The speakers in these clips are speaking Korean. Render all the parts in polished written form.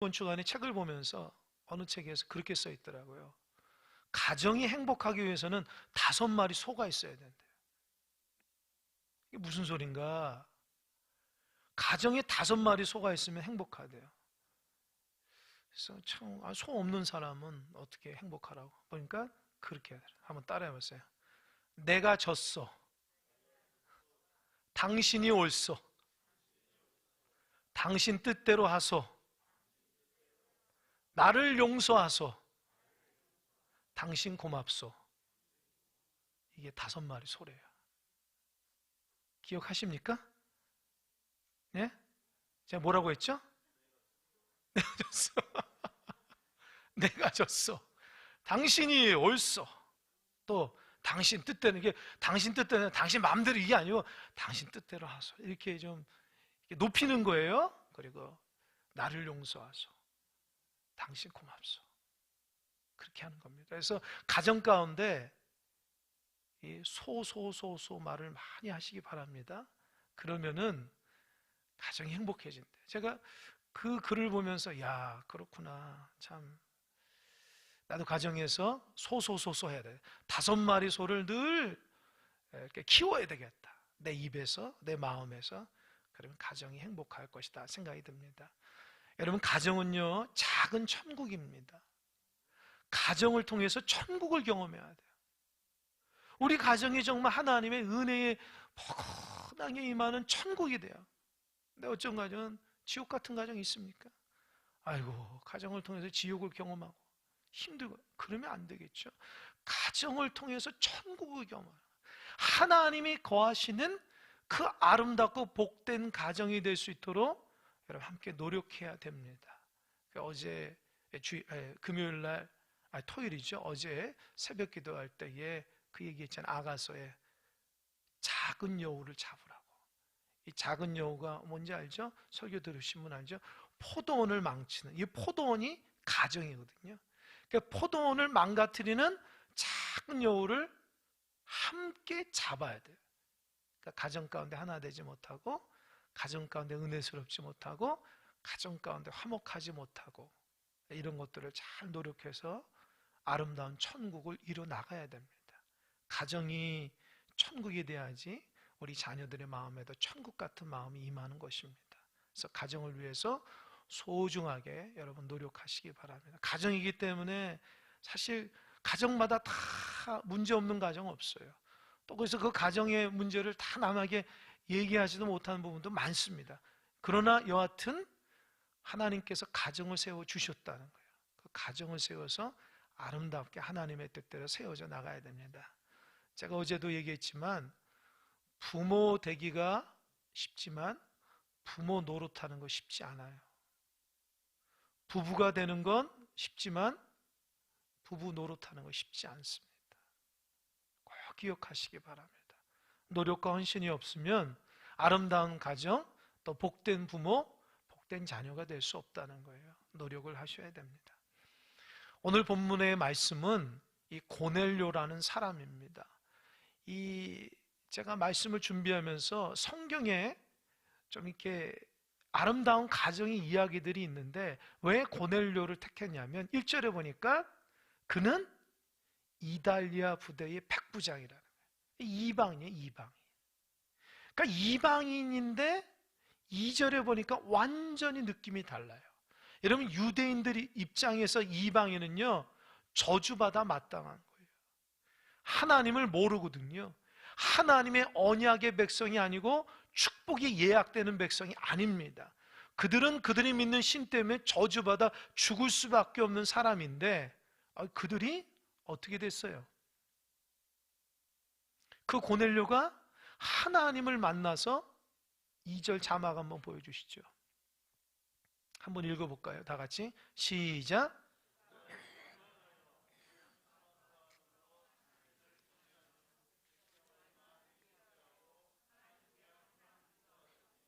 이번 주간에 책을 보면서 어느 책에서 그렇게 써 있더라고요. 가정이 행복하기 위해서는 5마리 소가 있어야 된대요. 이게 무슨 소린가? 가정에 5마리 소가 있으면 행복하대요. 그래서 참, 소 없는 사람은 어떻게 행복하라고? 보니까 그렇게 해야 돼요. 한번 따라해 보세요. 내가 졌어. 당신이 옳소. 당신 뜻대로 하소. 나를 용서하소. 당신 고맙소. 이게 5마리 소래요. 기억하십니까? 예? 제가 뭐라고 했죠? 내가 졌어. 내가 졌어. 당신이 옳소. 또 당신 뜻대로, 이게 당신 뜻대로, 당신 마음대로 이게 아니고 당신 뜻대로 하소. 이렇게 좀 높이는 거예요. 그리고 나를 용서하소. 당신 고맙소. 그렇게 하는 겁니다. 그래서 가정 가운데 이 소 말을 많이 하시기 바랍니다. 그러면은 가정이 행복해진대. 제가 그 글을 보면서 야, 그렇구나. 참 나도 가정에서 소 해야 돼. 5마리 소를 늘 이렇게 키워야 되겠다. 내 입에서, 내 마음에서. 그러면 가정이 행복할 것이다 생각이 듭니다. 여러분, 가정은요 작은 천국입니다. 가정을 통해서 천국을 경험해야 돼요. 우리 가정이 정말 하나님의 은혜에 포근하게 임하는 천국이 돼요. 근데 어쩐 가정은 지옥 같은 가정이 있습니까? 아이고, 가정을 통해서 지옥을 경험하고 힘들고 그러면 안 되겠죠. 가정을 통해서 천국을 경험하는, 하나님이 거하시는 그 아름답고 복된 가정이 될 수 있도록 여러분 함께 노력해야 됩니다. 어제 금요일 날, 토요일이죠. 어제 새벽 기도할 때에 그 얘기했잖아요. 아가서에 작은 여우를 잡으라고. 이 작은 여우가 뭔지 알죠? 설교 들으신 분 알죠? 포도원을 망치는, 이 포도원이 가정이거든요. 그러니까 포도원을 망가뜨리는 작은 여우를 함께 잡아야 돼요. 그러니까 가정 가운데 하나 되지 못하고, 가정 가운데 은혜스럽지 못하고, 가정 가운데 화목하지 못하고, 이런 것들을 잘 노력해서 아름다운 천국을 이뤄 나가야 됩니다. 가정이 천국이 돼야지 우리 자녀들의 마음에도 천국 같은 마음이 임하는 것입니다. 그래서 가정을 위해서 소중하게 여러분 노력하시기 바랍니다. 가정이기 때문에 사실 가정마다 다 문제 없는 가정 없어요. 또 그래서 그 가정의 문제를 다 남에게 얘기하지도 못하는 부분도 많습니다. 그러나 여하튼 하나님께서 가정을 세워 주셨다는 거예요. 그 가정을 세워서 아름답게 하나님의 뜻대로 세워져 나가야 됩니다. 제가 어제도 얘기했지만 부모 되기가 쉽지만 부모 노릇하는 거 쉽지 않아요. 부부가 되는 건 쉽지만 부부 노릇하는 거 쉽지 않습니다. 꼭 기억하시기 바랍니다. 노력과 헌신이 없으면 아름다운 가정, 또 복된 부모, 복된 자녀가 될 수 없다는 거예요. 노력을 하셔야 됩니다. 오늘 본문의 말씀은 이 고넬료라는 사람입니다. 제가 말씀을 준비하면서 성경에 좀 이렇게 아름다운 가정의 이야기들이 있는데 왜 고넬료를 택했냐면 1절에 보니까 그는 이달리아 부대의 백부장이라는 거예요. 이방이에요, 이방인. 그러니까 이방인인데 2절에 보니까 완전히 느낌이 달라요. 여러분, 유대인들의 입장에서 이방인은요 저주받아 마땅한 거예요. 하나님을 모르거든요. 하나님의 언약의 백성이 아니고 축복이 예약되는 백성이 아닙니다. 그들은 그들이 믿는 신 때문에 저주받아 죽을 수밖에 없는 사람인데 그들이 어떻게 됐어요? 그 고넬료가 하나님을 만나서 2절 자막 한번 보여주시죠. 한번 읽어볼까요? 다 같이 시작.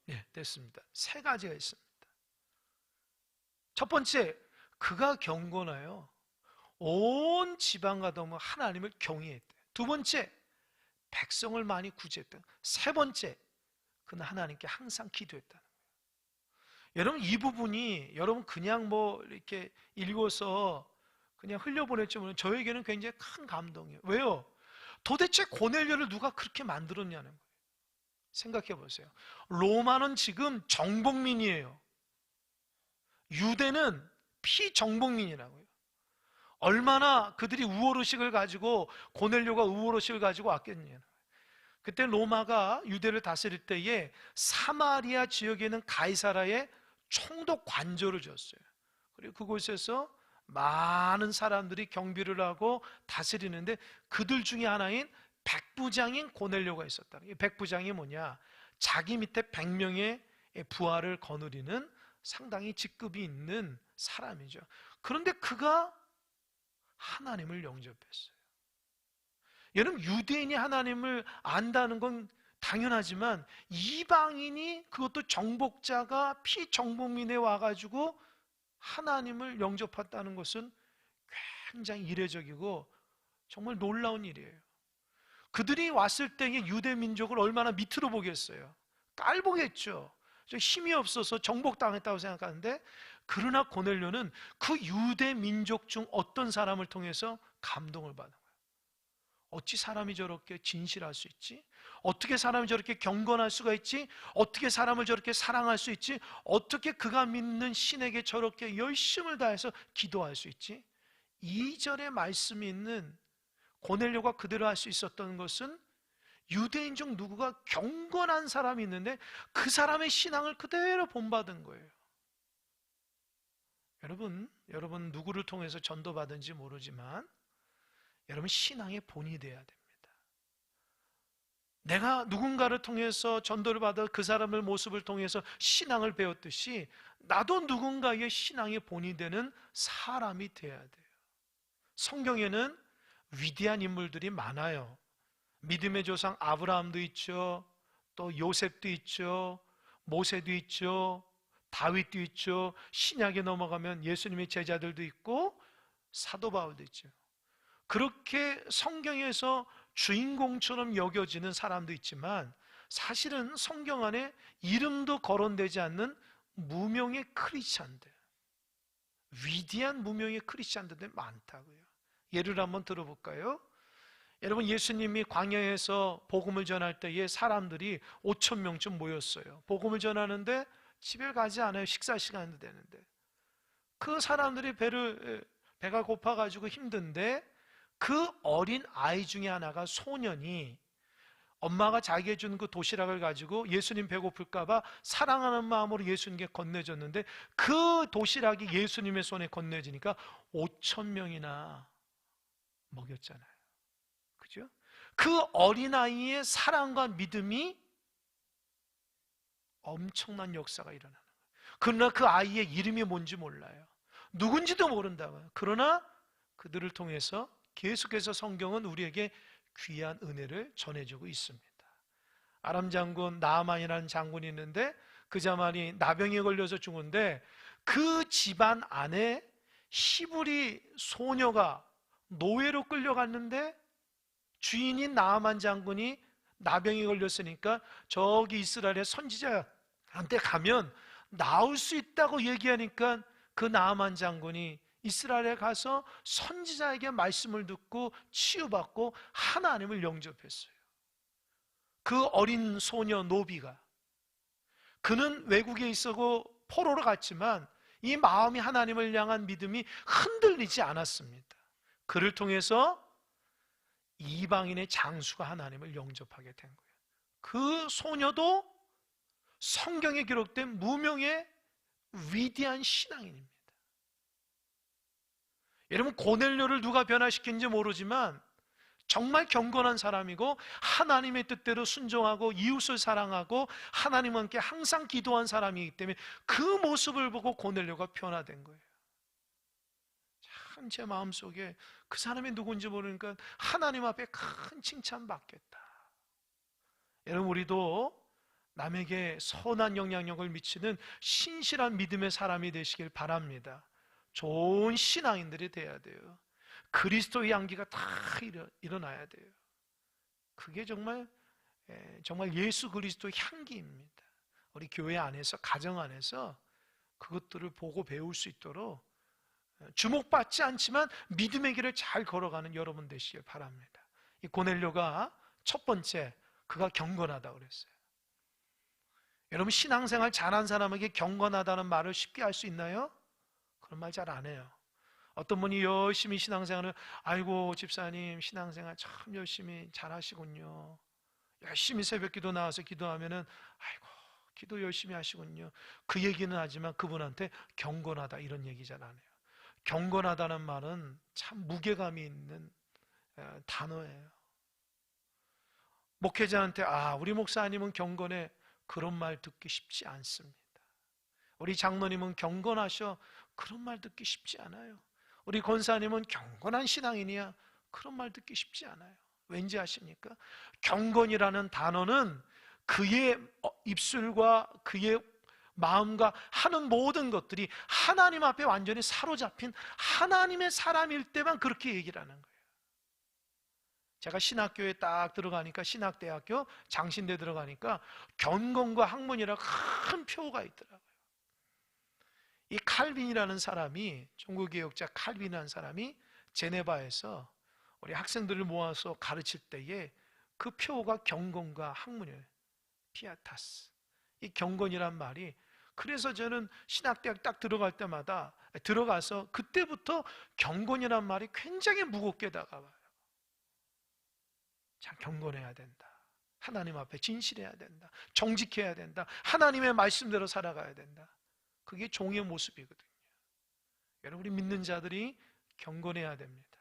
네, 됐습니다. 3가지가 있습니다. 첫 번째, 그가 경건하여 온 지방과 더불어 하나님을 경외했대. 두 번째, 백성을 많이 구제했다. 세 번째, 그는 하나님께 항상 기도했다는 거예요. 여러분, 이 부분이 여러분 그냥 뭐 이렇게 읽어서 그냥 흘려보냈지 모르는 저에게는 굉장히 큰 감동이에요. 왜요? 도대체 고넬료를 누가 그렇게 만들었냐는 거예요. 생각해 보세요. 로마는 지금 정복민이에요. 유대는 피정복민이라고요. 얼마나 그들이 우월의식을 가지고, 고넬료가 우월의식을 가지고 왔겠느냐. 그때 로마가 유대를 다스릴 때에 사마리아 지역에 있는 가이사라에 총독 관저를 줬어요. 그리고 그곳에서 많은 사람들이 경비를 하고 다스리는데, 그들 중에 하나인 백부장인 고넬료가 있었다. 이 백부장이 뭐냐? 자기 밑에 100명의 부하를 거느리는 상당히 직급이 있는 사람이죠. 그런데 그가 하나님을 영접했어요. 여러분, 유대인이 하나님을 안다는 건 당연하지만 이방인이, 그것도 정복자가 피정복민에 와가지고 하나님을 영접했다는 것은 굉장히 이례적이고 정말 놀라운 일이에요. 그들이 왔을 때의 유대 민족을 얼마나 밑으로 보겠어요? 깔보겠죠. 힘이 없어서 정복당했다고 생각하는데, 그러나 고넬료는 그 유대 민족 중 어떤 사람을 통해서 감동을 받은 거예요. 어찌 사람이 저렇게 진실할 수 있지? 어떻게 사람이 저렇게 경건할 수가 있지? 어떻게 사람을 저렇게 사랑할 수 있지? 어떻게 그가 믿는 신에게 저렇게 열심을 다해서 기도할 수 있지? 2절의 말씀이 있는 고넬료가 그대로 할 수 있었던 것은, 유대인 중 누구가 경건한 사람이 있는데 그 사람의 신앙을 그대로 본받은 거예요. 여러분 누구를 통해서 전도받은지 모르지만 여러분 신앙의 본이 되어야 됩니다. 내가 누군가를 통해서 전도를 받아 그 사람의 모습을 통해서 신앙을 배웠듯이 나도 누군가의 신앙의 본이 되는 사람이 되어야 돼요. 성경에는 위대한 인물들이 많아요. 믿음의 조상 아브라함도 있죠. 또 요셉도 있죠. 모세도 있죠. 다윗도 있죠. 신약에 넘어가면 예수님의 제자들도 있고 사도 바울도 있죠. 그렇게 성경에서 주인공처럼 여겨지는 사람도 있지만, 사실은 성경 안에 이름도 거론되지 않는 무명의 크리스찬들, 위대한 무명의 크리스찬들이 많다고요. 예를 한번 들어볼까요? 여러분, 예수님이 광야에서 복음을 전할 때에 사람들이 5천 명쯤 모였어요. 복음을 전하는데 집에 가지 않아요. 식사 시간도 되는데. 그 사람들이 배가 고파가지고 힘든데, 그 어린 아이 중에 하나가, 소년이 엄마가 자기에게 준 그 도시락을 가지고 예수님 배고플까봐 사랑하는 마음으로 예수님께 건네줬는데, 그 도시락이 예수님의 손에 건네지니까 5천 명이나 먹였잖아요. 그죠? 그 어린아이의 사랑과 믿음이 엄청난 역사가 일어나는 거예요. 그러나 그 아이의 이름이 뭔지 몰라요. 누군지도 모른다고요. 그러나 그들을 통해서 계속해서 성경은 우리에게 귀한 은혜를 전해주고 있습니다. 아람 장군 나아만이라는 장군이 있는데, 그 자만이 나병에 걸려서 죽은데, 그 집안 안에 히브리 소녀가 노예로 끌려갔는데, 주인인 나아만 장군이 나병에 걸렸으니까 저기 이스라엘의 선지자한테 가면 나을 수 있다고 얘기하니까, 그 나아만 장군이 이스라엘에 가서 선지자에게 말씀을 듣고 치유받고 하나님을 영접했어요. 그 어린 소녀 노비가, 그는 외국에 있었고 포로로 갔지만 이 마음이 하나님을 향한 믿음이 흔들리지 않았습니다. 그를 통해서 이방인의 장수가 하나님을 영접하게 된 거예요. 그 소녀도 성경에 기록된 무명의 위대한 신앙인입니다. 여러분, 고넬료를 누가 변화시킨지 모르지만 정말 경건한 사람이고 하나님의 뜻대로 순종하고 이웃을 사랑하고 하나님과 함께 항상 기도한 사람이기 때문에 그 모습을 보고 고넬료가 변화된 거예요. 참 제 마음속에 그 사람이 누군지 모르니까 하나님 앞에 큰 칭찬받겠다. 여러분, 우리도 남에게 선한 영향력을 미치는 신실한 믿음의 사람이 되시길 바랍니다. 좋은 신앙인들이 돼야 돼요. 그리스도의 향기가 다 일어나야 돼요. 그게 정말 예수 그리스도의 향기입니다. 우리 교회 안에서, 가정 안에서 그것들을 보고 배울 수 있도록 주목받지 않지만 믿음의 길을 잘 걸어가는 여러분 되시길 바랍니다. 이 고넬료가 첫 번째, 그가 경건하다고 그랬어요. 여러분, 신앙생활 잘한 사람에게 경건하다는 말을 쉽게 할 수 있나요? 그런 말 잘 안 해요. 어떤 분이 열심히 신앙생활을, 아이고 집사님 신앙생활 참 열심히 잘하시군요, 열심히 새벽기도 나와서 기도하면은 아이고 기도 열심히 하시군요, 그 얘기는 하지만 그분한테 경건하다 이런 얘기 잘 안 해요. 경건하다는 말은 참 무게감이 있는 단어예요. 목회자한테 우리 목사님은 경건해, 그런 말 듣기 쉽지 않습니다. 우리 장로님은 경건하셔, 그런 말 듣기 쉽지 않아요. 우리 권사님은 경건한 신앙인이야, 그런 말 듣기 쉽지 않아요. 왠지 아십니까? 경건이라는 단어는 그의 입술과 그의 마음과 하는 모든 것들이 하나님 앞에 완전히 사로잡힌 하나님의 사람일 때만 그렇게 얘기를 하는 거예요. 제가 신학교에 딱 들어가니까, 신학대학교 장신대 들어가니까 경건과 학문이라고 큰 표가 있더라고요. 이 칼빈이라는 사람이, 종교개혁자 칼빈이라는 사람이 제네바에서 우리 학생들을 모아서 가르칠 때에 그 표가 경건과 학문이에요. 피아타스. 이 경건이란 말이, 그래서 저는 신학대학 딱 들어갈 때마다 들어가서 그때부터 경건이란 말이 굉장히 무겁게 다가와요. 참 경건해야 된다, 하나님 앞에 진실해야 된다, 정직해야 된다, 하나님의 말씀대로 살아가야 된다. 그게 종의 모습이거든요. 여러분, 우리 믿는 자들이 경건해야 됩니다.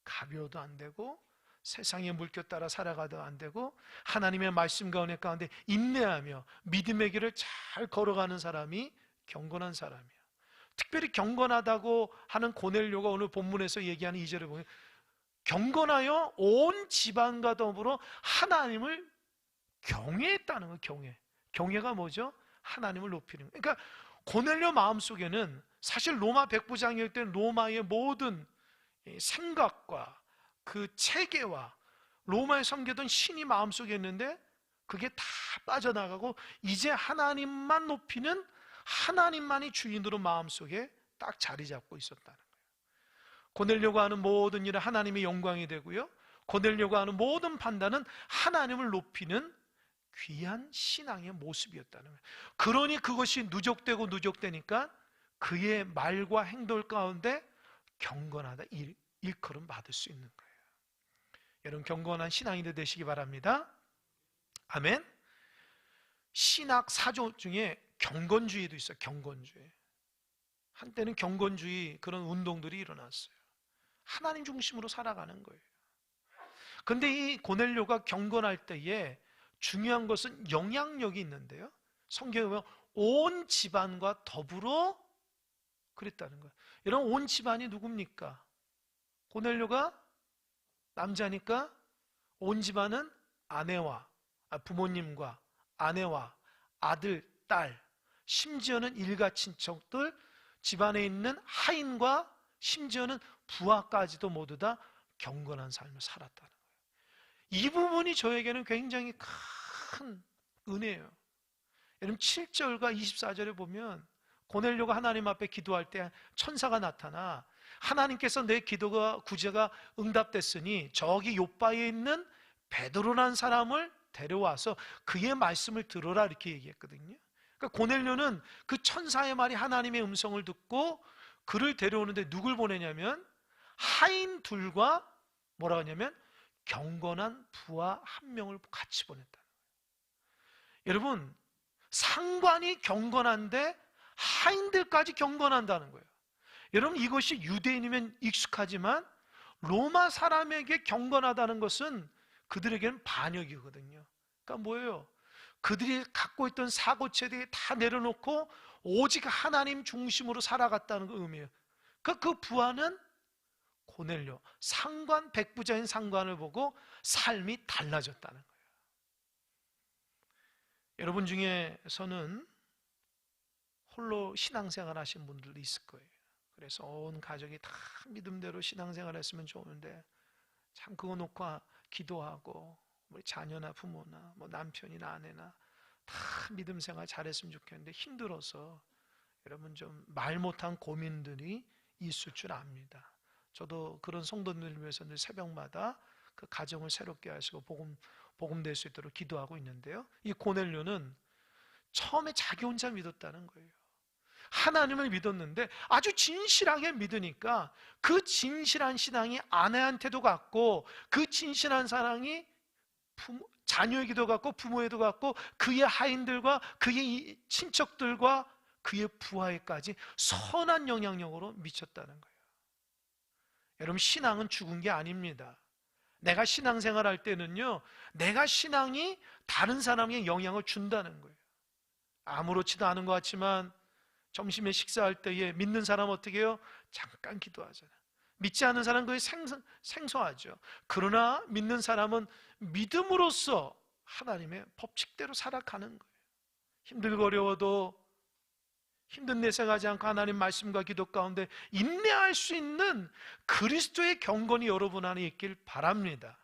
가벼워도 안 되고 세상의 물결 따라 살아가도 안 되고 하나님의 말씀 가운데 인내하며 믿음의 길을 잘 걸어가는 사람이 경건한 사람이야. 특별히 경건하다고 하는 고넬료가 오늘 본문에서 얘기하는 2절에 보면 경건하여 온 집안과 더불어 하나님을 경외했다는 거예요. 경외가 뭐죠? 하나님을 높이는 거예요. 그러니까 고넬료 마음속에는 사실 로마 백부장일 때 로마의 모든 생각과 그 체계와 로마에 섬기던 신이 마음속에 있는데 그게 다 빠져나가고 이제 하나님만 높이는, 하나님만이 주인으로 마음속에 딱 자리 잡고 있었다는 거예요. 고넬료가 하는 모든 일은 하나님의 영광이 되고요, 고넬료가 하는 모든 판단은 하나님을 높이는 귀한 신앙의 모습이었다는 거예요. 그러니 그것이 누적되니까 그의 말과 행동 가운데 경건하다 일컬음 받을 수 있는 거예요. 여러분, 경건한 신앙인들 되시기 바랍니다. 아멘. 신학 사조 중에 경건주의도 있어요. 경건주의. 한때는 경건주의 그런 운동들이 일어났어요. 하나님 중심으로 살아가는 거예요. 근데 이 고넬료가 경건할 때에 중요한 것은 영향력이 있는데요, 성경에 보면 온 집안과 더불어 그랬다는 거예요. 여러분, 온 집안이 누굽니까? 고넬료가 남자니까 온 집안은 아내와 부모님과 아내와 아들, 딸, 심지어는 일가 친척들, 집안에 있는 하인과 심지어는 부하까지도 모두 다 경건한 삶을 살았다는 거예요. 이 부분이 저에게는 굉장히 큰 은혜예요. 여러분, 7절과 24절에 보면 고넬료가 하나님 앞에 기도할 때 천사가 나타나 하나님께서 내 기도가 구제가 응답됐으니 저기 요바에 있는 베드로라는 사람을 데려와서 그의 말씀을 들어라, 이렇게 얘기했거든요. 그러니까 고넬료는 그 천사의 말이 하나님의 음성을 듣고 그를 데려오는데 누굴 보내냐면 하인 둘과 뭐라고 하냐면 경건한 부하 한 명을 같이 보냈다는 거예요. 여러분, 상관이 경건한데 하인들까지 경건한다는 거예요. 여러분, 이것이 유대인이면 익숙하지만 로마 사람에게 경건하다는 것은 그들에게는 반역이거든요. 그러니까 뭐예요? 그들이 갖고 있던 사고체들이 다 내려놓고 오직 하나님 중심으로 살아갔다는 그 의미예요. 그 부하는 고넬료, 상관, 백부자인 상관을 보고 삶이 달라졌다는 거예요. 여러분 중에서는 홀로 신앙생활 하신 분들도 있을 거예요. 그래서 온 가족이 다 믿음대로 신앙생활 했으면 좋은데 참 그거 놓고 기도하고 우리 자녀나 부모나 뭐 남편이나 아내나 다 믿음 생활 잘했으면 좋겠는데 힘들어서 여러분 좀 말 못한 고민들이 있을 줄 압니다. 저도 그런 성도들을 위해서 늘 새벽마다 그 가정을 새롭게 하시고 복음 될 수 있도록 기도하고 있는데요. 이 고넬료는 처음에 자기 혼자 믿었다는 거예요. 하나님을 믿었는데 아주 진실하게 믿으니까 그 진실한 신앙이 아내한테도 갔고, 그 진실한 사랑이 자녀에게도 갔고, 부모에도 갔고, 그의 하인들과 그의 친척들과 그의 부하에까지 선한 영향력으로 미쳤다는 거예요. 여러분, 신앙은 죽은 게 아닙니다. 내가 신앙생활 할 때는요, 내가 신앙이 다른 사람에게 영향을 준다는 거예요. 아무렇지도 않은 것 같지만 점심에 식사할 때에 믿는 사람 어떻게 해요? 잠깐 기도하잖아요. 믿지 않는 사람은 그게 생소하죠. 그러나 믿는 사람은 믿음으로써 하나님의 법칙대로 살아가는 거예요. 힘들고 어려워도 힘든 내색하지 않고 하나님 말씀과 기도 가운데 인내할 수 있는 그리스도의 경건이 여러분 안에 있길 바랍니다.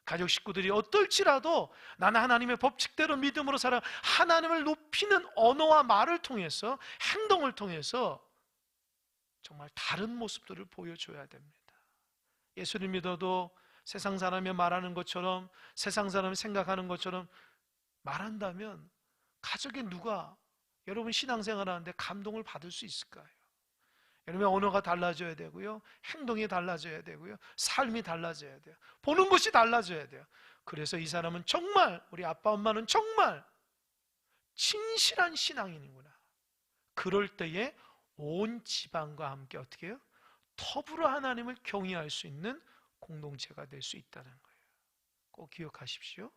가족 식구들이 어떨지라도 나는 하나님의 법칙대로 믿음으로 살아 하나님을 높이는 언어와 말을 통해서, 행동을 통해서 정말 다른 모습들을 보여줘야 됩니다. 예수를 믿어도 세상 사람이 말하는 것처럼, 세상 사람이 생각하는 것처럼 말한다면 가족에 누가 여러분 신앙생활 하는데 감동을 받을 수 있을까요? 여러분, 언어가 달라져야 되고요, 행동이 달라져야 되고요, 삶이 달라져야 돼요. 보는 것이 달라져야 돼요. 그래서 이 사람은 정말, 우리 아빠 엄마는 정말 진실한 신앙인이구나. 그럴 때에 온 집안과 함께 어떻게 해요? 더불어 하나님을 경외할 수 있는 공동체가 될 수 있다는 거예요. 꼭 기억하십시오.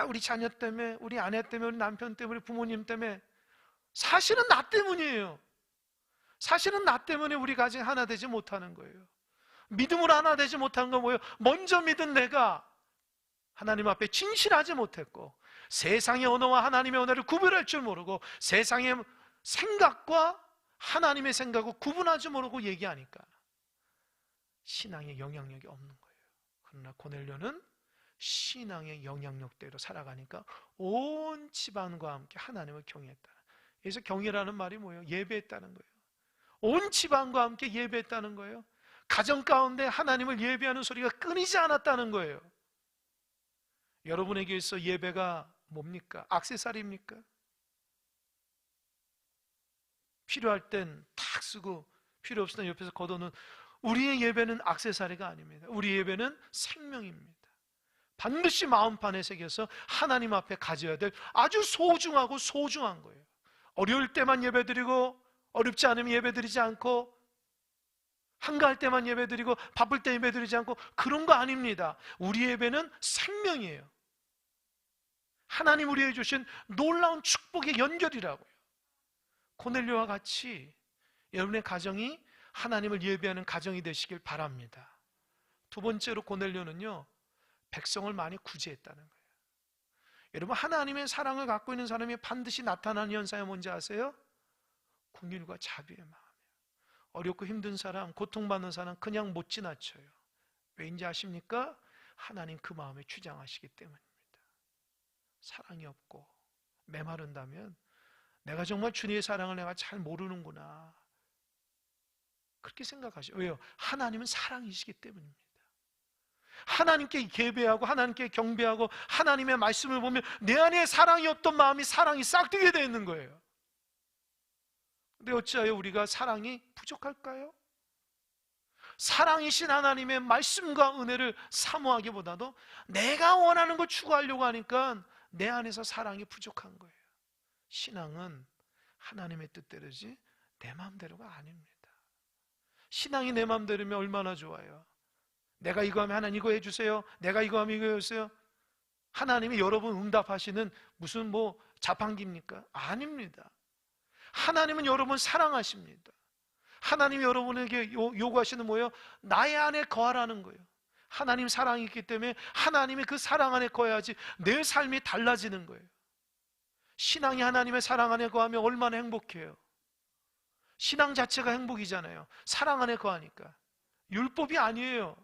우리 자녀 때문에, 우리 아내 때문에, 우리 남편 때문에, 우리 부모님 때문에, 사실은 나 때문이에요. 사실은 나 때문에 우리 가정 하나 되지 못하는 거예요. 믿음으로 하나 되지 못한 건 뭐예요? 먼저 믿은 내가 하나님 앞에 진실하지 못했고, 세상의 언어와 하나님의 언어를 구별할 줄 모르고, 세상의 생각과 하나님의 생각을 구분하지 모르고 얘기하니까 신앙의 영향력이 없는 거예요. 그러나 고넬료는 신앙의 영향력대로 살아가니까 온 집안과 함께 하나님을 경외했다. 그래서 경외라는 말이 뭐예요? 예배했다는 거예요. 온 집안과 함께 예배했다는 거예요. 가정 가운데 하나님을 예배하는 소리가 끊이지 않았다는 거예요. 여러분에게 있어 예배가 뭡니까? 액세서리입니까? 필요할 땐 탁 쓰고 필요 없을 땐 옆에서 걷어놓은, 우리의 예배는 액세서리가 아닙니다. 우리의 예배는 생명입니다. 반드시 마음판에 새겨서 하나님 앞에 가져야 될 아주 소중한 거예요. 어려울 때만 예배드리고, 어렵지 않으면 예배드리지 않고, 한가할 때만 예배드리고, 바쁠 때 예배드리지 않고, 그런 거 아닙니다. 우리 예배는 생명이에요. 하나님 우리에게 주신 놀라운 축복의 연결이라고요. 고넬료와 같이 여러분의 가정이 하나님을 예배하는 가정이 되시길 바랍니다. 두 번째로 고넬료는요, 백성을 많이 구제했다는 거예요. 여러분, 하나님의 사랑을 갖고 있는 사람이 반드시 나타나는 현상이 뭔지 아세요? 긍휼과 자비의 마음이에요. 어렵고 힘든 사람, 고통받는 사람 그냥 못 지나쳐요. 왜인지 아십니까? 하나님 그 마음에 주장하시기 때문입니다. 사랑이 없고 메마른다면 내가 정말 주님의 사랑을 내가 잘 모르는구나, 그렇게 생각하시죠. 왜요? 하나님은 사랑이시기 때문입니다. 하나님께 예배하고 하나님께 경배하고 하나님의 말씀을 보면 내 안에 사랑이 없던 마음이 사랑이 싹트게 되어 있는 거예요. 근데 어찌하여 우리가 사랑이 부족할까요? 사랑이신 하나님의 말씀과 은혜를 사모하기보다도 내가 원하는 걸 추구하려고 하니까 내 안에서 사랑이 부족한 거예요. 신앙은 하나님의 뜻대로지 내 마음대로가 아닙니다. 신앙이 내 마음대로면 얼마나 좋아요. 내가 이거 하면 하나님 이거 해주세요, 내가 이거 하면 이거 해주세요. 하나님이 여러분 응답하시는 무슨 자판기입니까? 아닙니다. 하나님은 여러분 사랑하십니다. 하나님이 여러분에게 요구하시는 뭐예요? 나의 안에 거하라는 거예요. 하나님 사랑이 있기 때문에 하나님의 그 사랑 안에 거해야지 내 삶이 달라지는 거예요. 신앙이 하나님의 사랑 안에 거하면 얼마나 행복해요. 신앙 자체가 행복이잖아요. 사랑 안에 거하니까. 율법이 아니에요.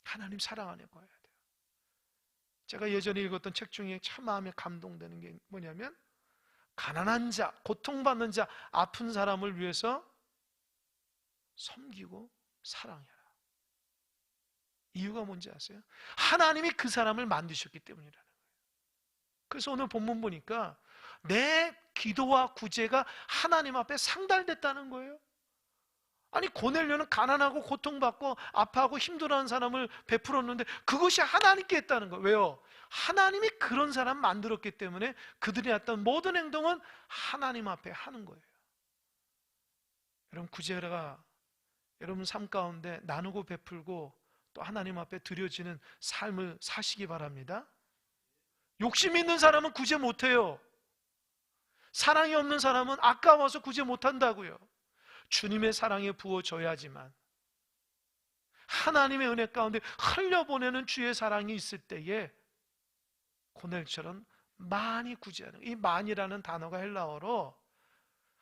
하나님 사랑 안에 거해야 돼요. 제가 예전에 읽었던 책 중에 참 마음에 감동되는 게 뭐냐면, 가난한 자, 고통받는 자, 아픈 사람을 위해서 섬기고 사랑해라. 이유가 뭔지 아세요? 하나님이 그 사람을 만드셨기 때문이라는 거예요. 그래서 오늘 본문 보니까 내 기도와 구제가 하나님 앞에 상달됐다는 거예요. 아니, 고넬료는 가난하고 고통받고 아파하고 힘들어하는 사람을 베풀었는데 그것이 하나님께 했다는 거예요. 왜요? 하나님이 그런 사람 만들었기 때문에 그들이 했던 모든 행동은 하나님 앞에 하는 거예요. 여러분, 구제가 여러분 삶 가운데 나누고 베풀고 또 하나님 앞에 드려지는 삶을 사시기 바랍니다. 욕심 있는 사람은 구제 못해요. 사랑이 없는 사람은 아까워서 구제 못한다고요. 주님의 사랑에 부어져야지만, 하나님의 은혜 가운데 흘려보내는 주의 사랑이 있을 때에 고넬처럼 많이 구제하는, 이 많이라는 단어가 헬라어로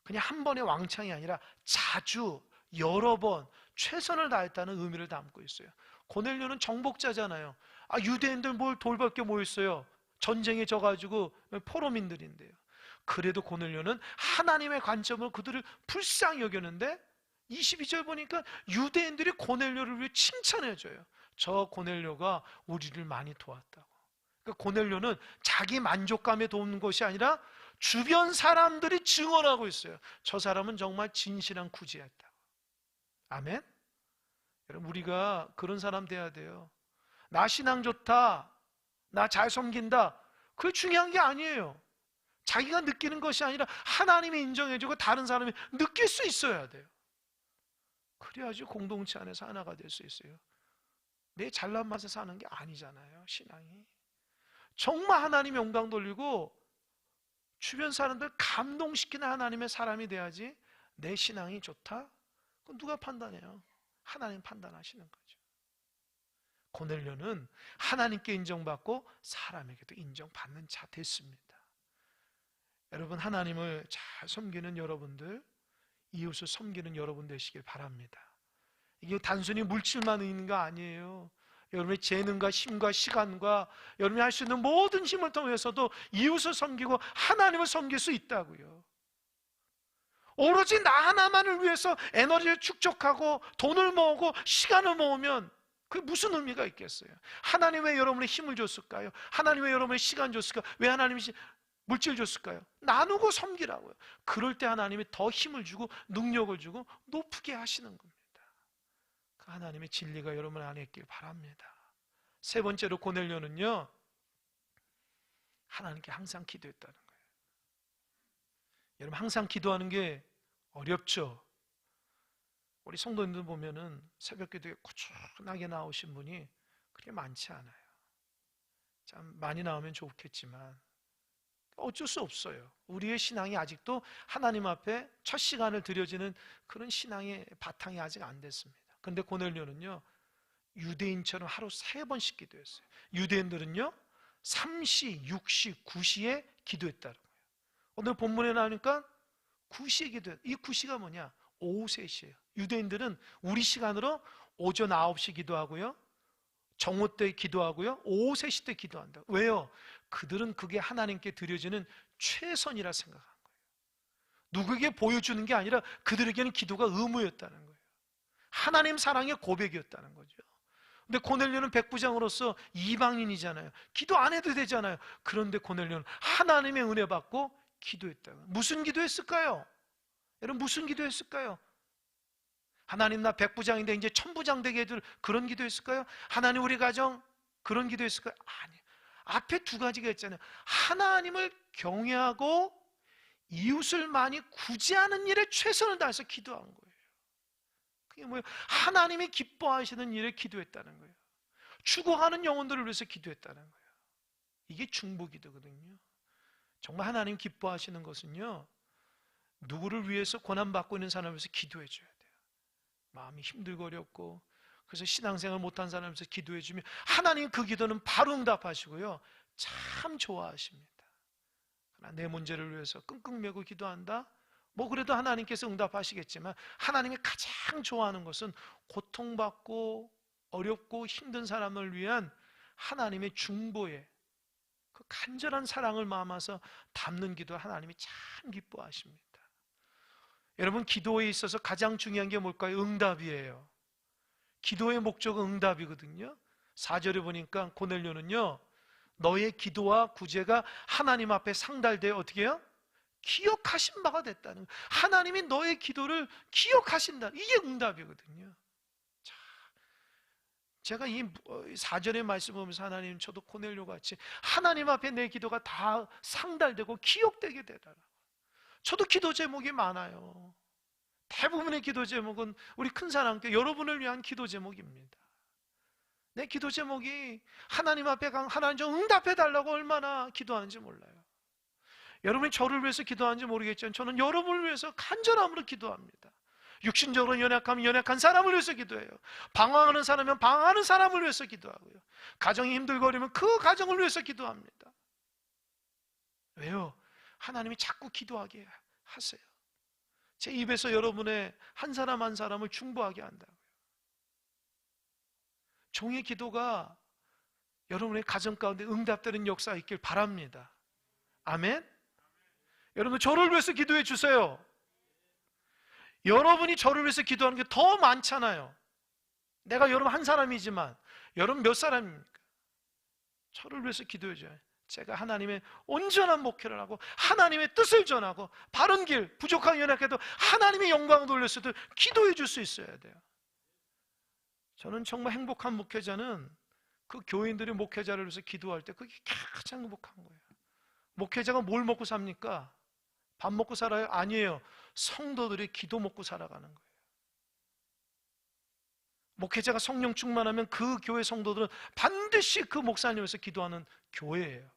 그냥 한 번의 왕창이 아니라 자주 여러 번 최선을 다했다는 의미를 담고 있어요. 고넬료는 정복자잖아요. 유대인들 뭘 돌볼 게 뭐 있어요? 전쟁에 져가지고 포로민들인데요. 그래도 고넬료는 하나님의 관점으로 그들을 불쌍히 여겼는데 22절 보니까 유대인들이 고넬료를 위해 칭찬해줘요. 저 고넬료가 우리를 많이 도왔다고. 그러니까 고넬료는 자기 만족감에 도우는 것이 아니라 주변 사람들이 증언하고 있어요. 저 사람은 정말 진실한 구제였다고. 아멘? 여러분, 우리가 그런 사람 돼야 돼요. 나 신앙 좋다, 나 잘 섬긴다, 그게 중요한 게 아니에요. 자기가 느끼는 것이 아니라 하나님이 인정해주고 다른 사람이 느낄 수 있어야 돼요. 그래야지 공동체 안에서 하나가 될 수 있어요. 내 잘난 맛에 사는 게 아니잖아요, 신앙이. 정말 하나님 영광 돌리고 주변 사람들 감동시키는 하나님의 사람이 돼야지. 내 신앙이 좋다? 그건 누가 판단해요? 하나님 판단하시는 거죠. 고넬료는 하나님께 인정받고 사람에게도 인정받는 자 됐습니다. 여러분, 하나님을 잘 섬기는 여러분들, 이웃을 섬기는 여러분 되시길 바랍니다. 이게 단순히 물질만 있는 거 아니에요. 여러분의 재능과 힘과 시간과 여러분이 할 수 있는 모든 힘을 통해서도 이웃을 섬기고 하나님을 섬길 수 있다고요. 오로지 나 하나만을 위해서 에너지를 축적하고 돈을 모으고 시간을 모으면 그게 무슨 의미가 있겠어요? 하나님 왜 여러분의 힘을 줬을까요? 하나님 왜 여러분의 시간 줬을까요? 왜 하나님이 물질 줬을까요? 나누고 섬기라고요. 그럴 때 하나님이 더 힘을 주고 능력을 주고 높게 하시는 겁니다. 그 하나님의 진리가 여러분 안에 있길 바랍니다. 세 번째로 고넬료는요, 하나님께 항상 기도했다는 거예요. 여러분, 항상 기도하는 게 어렵죠? 우리 성도님들 보면은 새벽 기도에 꾸준하게 나오신 분이 그렇게 많지 않아요. 참 많이 나오면 좋겠지만 어쩔 수 없어요. 우리의 신앙이 아직도 하나님 앞에 첫 시간을 드려지는 그런 신앙의 바탕이 아직 안 됐습니다. 그런데 고넬료는요, 유대인처럼 하루 3번씩 기도했어요. 유대인들은요 3시, 6시, 9시에 기도했다는 거예요. 오늘 본문에 나오니까 9시에 기도했어요. 이 9시가 뭐냐? 오후 3시예요. 유대인들은 우리 시간으로 오전 9시 기도하고요, 정오 때 기도하고요, 오후 3시 때 기도한다. 왜요? 그들은 그게 하나님께 드려지는 최선이라 생각한 거예요. 누구에게 보여주는 게 아니라 그들에게는 기도가 의무였다는 거예요. 하나님 사랑의 고백이었다는 거죠. 근데 고넬료는 백부장으로서 이방인이잖아요. 기도 안 해도 되잖아요. 그런데 고넬료는 하나님의 은혜 받고 기도했다고. 무슨 기도했을까요? 여러분, 무슨 기도했을까요? 하나님, 나 백부장인데 이제 천부장 되게 해줄 그런 기도했을까요? 하나님, 우리 가정 그런 기도했을까요? 아니요. 앞에 2가지가 있잖아요. 하나님을 경외하고 이웃을 많이 구제하는 일에 최선을 다해서 기도한 거예요. 그게 뭐예요? 하나님이 기뻐하시는 일에 기도했다는 거예요. 죽어가는 영혼들을 위해서 기도했다는 거예요. 이게 중보기도거든요. 정말 하나님 기뻐하시는 것은요, 누구를 위해서 고난받고 있는 사람을 위해서 기도해 줘야 돼요. 마음이 힘들고 어렵고 그래서 신앙생활 못한 사람을 위해서 기도해 주면 하나님 그 기도는 바로 응답하시고요, 참 좋아하십니다. 그러나 내 문제를 위해서 끙끙 매고 기도한다? 뭐 그래도 하나님께서 응답하시겠지만 하나님이 가장 좋아하는 것은 고통받고 어렵고 힘든 사람을 위한 하나님의 중보의 그 간절한 사랑을 마음에서 담는 기도 하나님이 참 기뻐하십니다. 여러분, 기도에 있어서 가장 중요한 게 뭘까요? 응답이에요. 기도의 목적은 응답이거든요. 4절에 보니까 고넬료는요, 너의 기도와 구제가 하나님 앞에 상달되어 어떻게 해요? 기억하신 바가 됐다는 거예요. 하나님이 너의 기도를 기억하신다. 이게 응답이거든요. 자, 제가 이 4절의 말씀 보면서 하나님, 저도 고넬료 같이 하나님 앞에 내 기도가 다 상달되고 기억되게 되더라. 저도 기도 제목이 많아요. 대부분의 기도 제목은 우리 큰사랑교회 여러분을 위한 기도 제목입니다. 내 기도 제목이 하나님 앞에 하나님 좀 응답해 달라고 얼마나 기도하는지 몰라요. 여러분이 저를 위해서 기도하는지 모르겠지만 저는 여러분을 위해서 간절함으로 기도합니다. 육신적으로 연약하면 연약한 사람을 위해서 기도해요. 방황하는 사람이면 방황하는 사람을 위해서 기도하고요. 가정이 힘들거리면 그 가정을 위해서 기도합니다. 왜요? 하나님이 자꾸 기도하게 하세요. 제 입에서 여러분의 한 사람 한 사람을 중보하게 한다고요. 종의 기도가 여러분의 가정 가운데 응답되는 역사가 있길 바랍니다. 아멘? 여러분, 저를 위해서 기도해 주세요. 여러분이 저를 위해서 기도하는 게 더 많잖아요. 내가 여러분 한 사람이지만 여러분 몇 사람입니까? 저를 위해서 기도해 줘요. 제가 하나님의 온전한 목회를 하고 하나님의 뜻을 전하고 바른 길, 부족한 연약해도 하나님의 영광을 돌렸어도 기도해 줄 수 있어야 돼요. 저는 정말 행복한 목회자는 그 교인들이 목회자를 위해서 기도할 때 그게 가장 행복한 거예요. 목회자가 뭘 먹고 삽니까? 밥 먹고 살아요? 아니에요. 성도들이 기도 먹고 살아가는 거예요. 목회자가 성령 충만하면 그 교회 성도들은 반드시 그 목사님에서 기도하는 교회예요.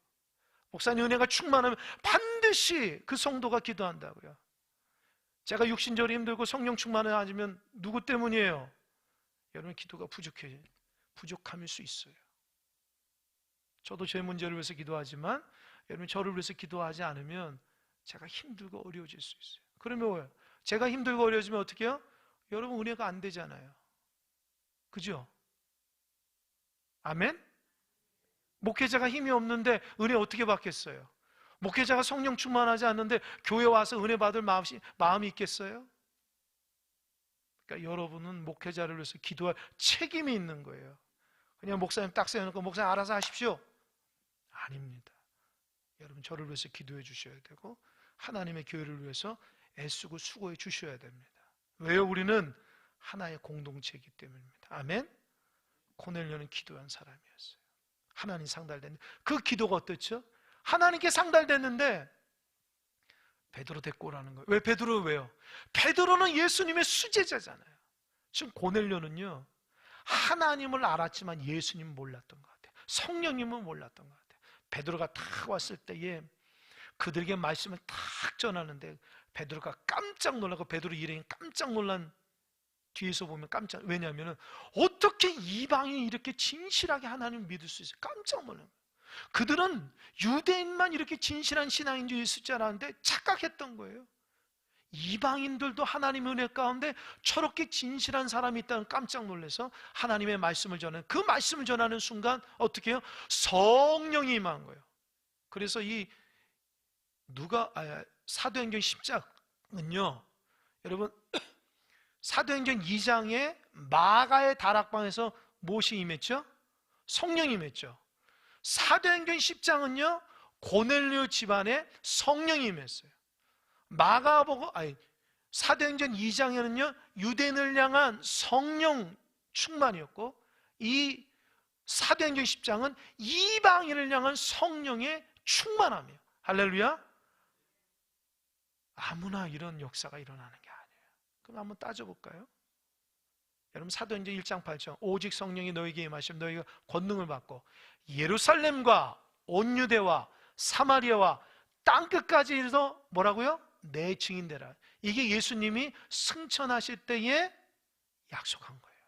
목사님 은혜가 충만하면 반드시 그 성도가 기도한다고요. 제가 육신적으로 힘들고 성령 충만을 하면 누구 때문이에요? 여러분, 기도가 부족함일 수 있어요. 저도 제 문제를 위해서 기도하지만 여러분, 저를 위해서 기도하지 않으면 제가 힘들고 어려워질 수 있어요. 그러면 왜요? 제가 힘들고 어려워지면 어떻게 해요? 여러분, 은혜가 안 되잖아요. 그죠? 아멘? 목회자가 힘이 없는데 은혜 어떻게 받겠어요? 목회자가 성령 충만하지 않는데 교회 와서 은혜 받을 마음이 있겠어요? 그러니까 여러분은 목회자를 위해서 기도할 책임이 있는 거예요. 그냥 목사님 딱 세워놓고 목사님 알아서 하십시오. 아닙니다. 여러분, 저를 위해서 기도해 주셔야 되고 하나님의 교회를 위해서 애쓰고 수고해 주셔야 됩니다. 왜요? 우리는 하나의 공동체이기 때문입니다. 아멘? 고넬료는 기도한 사람이었어요. 하나님 상달됐는데 그 기도가 어땠죠? 하나님께 상달됐는데 베드로 데리고 오라는 거예요. 왜 베드로 왜요? 베드로는 예수님의 수제자잖아요. 지금 고넬료는요, 하나님을 알았지만 예수님은 몰랐던 것 같아요. 성령님은 몰랐던 것 같아요. 베드로가 탁 왔을 때에 그들에게 말씀을 탁 전하는데 베드로가 깜짝 놀라고, 베드로 일행이 깜짝 놀란 뒤에서 보면 왜냐하면 어떻게 이방인이 이렇게 진실하게 하나님을 믿을 수 있어요? 깜짝 놀라요. 그들은 유대인만 이렇게 진실한 신앙인 줄 있을 줄 알았는데 착각했던 거예요. 이방인들도 하나님의 은혜 가운데 저렇게 진실한 사람이 있다는 깜짝 놀라서 하나님의 말씀을 전하는, 그 말씀을 전하는 순간 어떻게 해요? 성령이 임한 거예요. 그래서 이 사도행전 10장은요, 여러분, 사도행전 2장에 마가의 다락방에서 무엇이 임했죠? 성령이 임했죠. 사도행전 10장은요, 고넬료 집안에 성령이 임했어요. 사도행전 2장에는요, 유대인을 향한 성령 충만이었고, 이 사도행전 10장은 이방인을 향한 성령의 충만함이에요. 할렐루야. 아무나 이런 역사가 일어나는 게 아니에요. 그럼 한번 따져볼까요? 여러분, 사도행전 1장 8절, 오직 성령이 너에게 임하시면 너희가 권능을 받고 예루살렘과 온 유대와 사마리아와 땅끝까지 이르러 뭐라고요? 내 증인 되라. 이게 예수님이 승천하실 때에 약속한 거예요.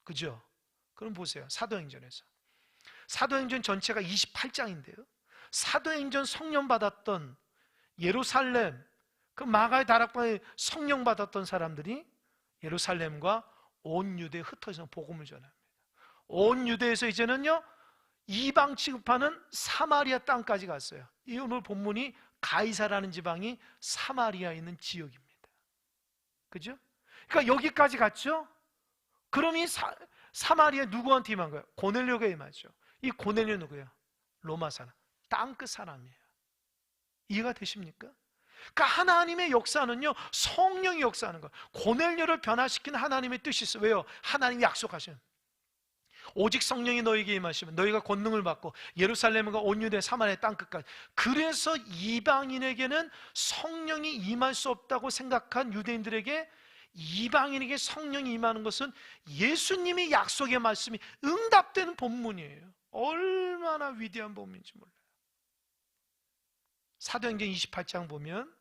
그죠? 그럼 보세요. 사도행전에서, 사도행전 전체가 28장인데요 사도행전 성령 받았던 예루살렘, 그 마가의 다락방에 성령 받았던 사람들이 예루살렘과 온 유대에 흩어져서 복음을 전합니다. 온 유대에서 이제는요, 이방 취급하는 사마리아 땅까지 갔어요. 이 오늘 본문이 가이사라는 지방이 사마리아에 있는 지역입니다. 그죠? 그러니까 여기까지 갔죠? 그럼 이 사마리아 누구한테 임한 거예요? 고넬료가 임하죠. 이 고넬료 누구예요? 로마 사람, 땅끝 사람이에요. 이해가 되십니까? 그러니까 하나님의 역사는요, 성령이 역사하는 거예요. 고넬료를 변화시키는 하나님의 뜻이 있어요. 왜요? 하나님이 약속하신, 오직 성령이 너에게 임하시면 너희가 권능을 받고 예루살렘과 온 유대 사마리아 땅끝까지. 그래서 이방인에게는 성령이 임할 수 없다고 생각한 유대인들에게 이방인에게 성령이 임하는 것은 예수님의 약속의 말씀이 응답되는 본문이에요. 얼마나 위대한 본문인지 몰라요. 사도행전 28장 보면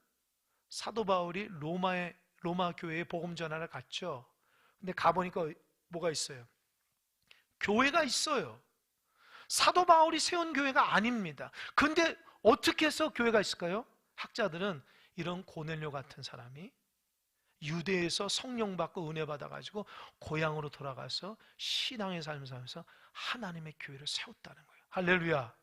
사도 바울이 로마 교회에 복음 전하러 갔죠. 근데 가보니까 뭐가 있어요? 교회가 있어요. 사도 바울이 세운 교회가 아닙니다. 근데 어떻게 해서 교회가 있을까요? 학자들은 이런 고넬료 같은 사람이 유대에서 성령 받고 은혜 받아가지고 고향으로 돌아가서 신앙의 삶을 살면서 하나님의 교회를 세웠다는 거예요. 할렐루야.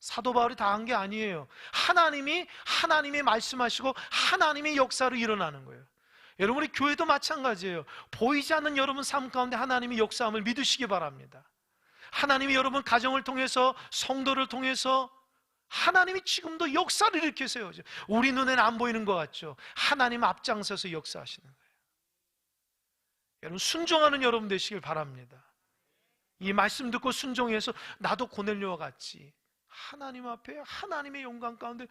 사도 바울이 다 한 게 아니에요. 하나님이 말씀하시고 하나님의 역사로 일어나는 거예요. 여러분, 우리 교회도 마찬가지예요. 보이지 않는 여러분 삶 가운데 하나님의 역사함을 믿으시기 바랍니다. 하나님이 여러분 가정을 통해서, 성도를 통해서 하나님이 지금도 역사를 일으키세요. 우리 눈에는 안 보이는 것 같죠? 하나님 앞장서서 역사하시는 거예요. 여러분, 순종하는 여러분 되시길 바랍니다. 이 말씀 듣고 순종해서 나도 고넬료와 같이 하나님 앞에 하나님의 영광 가운데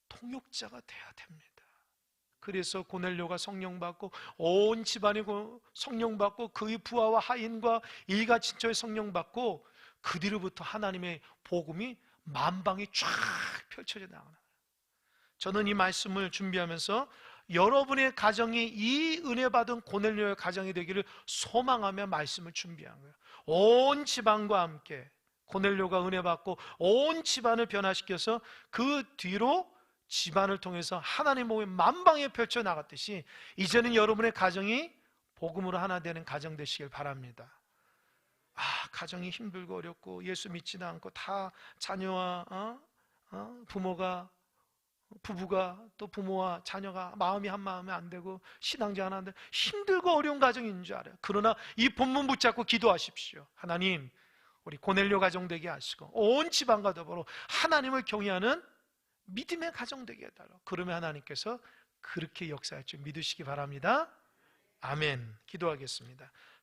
통역자가 돼야 됩니다. 그래서 고넬료가 성령 받고 온 집안이 성령 받고 그의 부하와 하인과 일가 친척의 성령 받고 그 뒤로부터 하나님의 복음이 만방에 쫙 펼쳐져 나가는 거예요. 저는 이 말씀을 준비하면서 여러분의 가정이 이 은혜 받은 고넬료의 가정이 되기를 소망하며 말씀을 준비한 거예요. 온 집안과 함께 고넬료가 은혜 받고 온 집안을 변화시켜서 그 뒤로 집안을 통해서 하나님의 복음이 만방에 펼쳐 나갔듯이 이제는 여러분의 가정이 복음으로 하나 되는 가정 되시길 바랍니다. 가정이 힘들고 어렵고 예수 믿지도 않고 다 자녀와 부부가 또 부모와 자녀가 마음이 한 마음에 안 되고 신앙생활 안 되고 힘들고 어려운 가정이 있는 줄 알아요. 그러나 이 본문 붙잡고 기도하십시오. 하나님, 우리 고넬료 가정 되게 하시고 온 집안과 더불어 하나님을 경외하는 믿음의 가정 되게 해달라고. 그러면 하나님께서 그렇게 역사할 줄 믿으시기 바랍니다. 아멘. 기도하겠습니다.